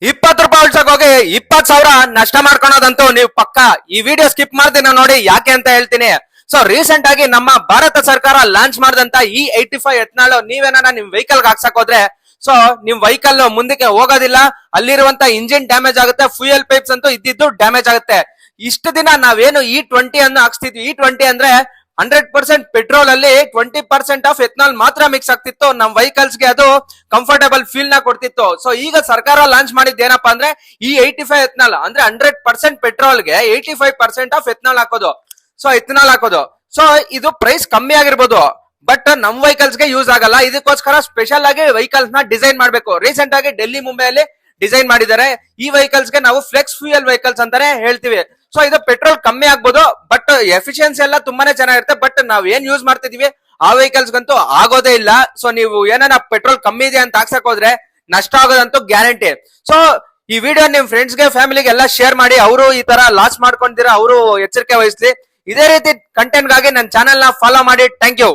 ₹20 ಉಳ್ಸಕ್ ಹೋಗಿ 20,000 ನಷ್ಟ ಮಾಡ್ಕೊಳೋದಂತೂ ನೀವು ಪಕ್ಕ. ಈ ವಿಡಿಯೋ ಸ್ಕಿಪ್ ಮಾಡ್ತೀನಿ ನೋಡಿ ಯಾಕೆ ಅಂತ ಹೇಳ್ತೀನಿ. ಸೊ ರೀಸೆಂಟ್ ಆಗಿ ನಮ್ಮ ಭಾರತ ಸರ್ಕಾರ ಲಾಂಚ್ ಮಾಡಿದಂತ E85 ಎತ್ನಾಳು ನೀವೇನ ನಿಮ್ ವೆಹಿಕಲ್ ಹಾಕ್ಸಕ್ ಹೋದ್ರೆ ಸೊ ನಿಮ್ ವೆಹಿಕಲ್ ಮುಂದಕ್ಕೆ ಹೋಗೋದಿಲ್ಲ, ಅಲ್ಲಿರುವಂತ ಇಂಜಿನ್ ಡ್ಯಾಮೇಜ್ ಆಗುತ್ತೆ, ಫ್ಯೂಯಲ್ ಪೈಪ್ಸ್ ಅಂತೂ ಇದ್ದಿದ್ದು ಡ್ಯಾಮೇಜ್ ಆಗುತ್ತೆ. ಇಷ್ಟು ದಿನ ನಾವೇನು E20 ಅನ್ನು ಹಾಕ್ಸ್ತಿದ್ವಿ, E20 ಅಂದ್ರೆ 100% ಪೆಟ್ರೋಲ್ ಅಲ್ಲಿ 20% ಆಫ್ ಎಥನಾಲ್ ಮಾತ್ರ ಮಿಕ್ಸ್ ಆಗ್ತಿತ್ತು. ನಮ್ ವೆಹಿಕಲ್ಸ್ ಗೆ ಅದು ಕಂಫರ್ಟಬಲ್ ಫೀಲ್ ನ ಕೊಡ್ತಿತ್ತು. ಸೊ ಈಗ ಸರ್ಕಾರ ಲಾಂಚ್ ಮಾಡಿದ್ ಏನಪ್ಪಾ ಅಂದ್ರೆ E85 ಎಥನಾಲ್ ಅಂದ್ರೆ 100% ಪೆಟ್ರೋಲ್ ಗೆ 85% ಆಫ್ ಎಥನಾಲ್ ಹಾಕೋದು. ಸೊ ಎಥನಾಲ್ ಹಾಕೋದು. ಸೊ ಇದು ಪ್ರೈಸ್ ಕಮ್ಮಿ ಆಗಿರ್ಬೋದು, ಬಟ್ ನಮ್ ವೆಹಿಕಲ್ಸ್ ಗೆ ಯೂಸ್ ಆಗಲ್ಲ. ಇದಕ್ಕೋಸ್ಕರ ಸ್ಪೆಷಲ್ ಆಗಿ ವೆಹಿಕಲ್ಸ್ ನ ಡಿಸೈನ್ ಮಾಡ್ಬೇಕು. ರೀಸೆಂಟ್ ಆಗಿ ಡೆಲ್ಲಿ ಮುಂಬೈಯಲ್ಲಿ ಡಿಸೈನ್ ಮಾಡಿದ್ದಾರೆ. ಈ ವೆಹಿಕಲ್ಸ್ ಗೆ ನಾವು ಫ್ಲೆಕ್ಸ್ ಫ್ಯೂಯಲ್ ವೆಹಿಕಲ್ಸ್ ಅಂತಾನೆ ಹೇಳ್ತೀವಿ. ಸೊ ಇದು ಪೆಟ್ರೋಲ್ ಕಮ್ಮಿ ಆಗ್ಬೋದು, ಬಟ್ ಎಫಿಷಿಯನ್ಸಿ ಎಲ್ಲ ತುಂಬಾನೇ ಚೆನ್ನಾಗಿರುತ್ತೆ. ಬಟ್ ನಾವ್ ಏನ್ ಯೂಸ್ ಮಾಡ್ತಿದೀವಿ ಆ ವೆಹಿಕಲ್ಸ್ ಗಂತೂ ಆಗೋದೇ ಇಲ್ಲ. ಸೊ ನೀವು ಏನಾರ ಪೆಟ್ರೋಲ್ ಕಮ್ಮಿ ಇದೆ ಅಂತ ಹಾಕ್ಸಕ್ ಹೋದ್ರೆ ನಷ್ಟ ಆಗೋದಂತೂ ಗ್ಯಾರಂಟಿ. ಸೊ ಈ ವಿಡಿಯೋ ನಿಮ್ ಫ್ರೆಂಡ್ಸ್ ಗೆ ಫ್ಯಾಮಿಲಿಗೆ ಎಲ್ಲ ಶೇರ್ ಮಾಡಿ, ಅವರು ಈ ತರ ಲಾಸ್ ಮಾಡ್ಕೊಂಡಿರ ಅವರು ಎಚ್ಚರಿಕೆ ವಹಿಸ್ಲಿ. ಇದೇ ರೀತಿ ಕಂಟೆಂಟ್ ಗಾಗಿ ನನ್ನ ಚಾನೆಲ್ ನ ಫಾಲೋ ಮಾಡಿ. Thank you.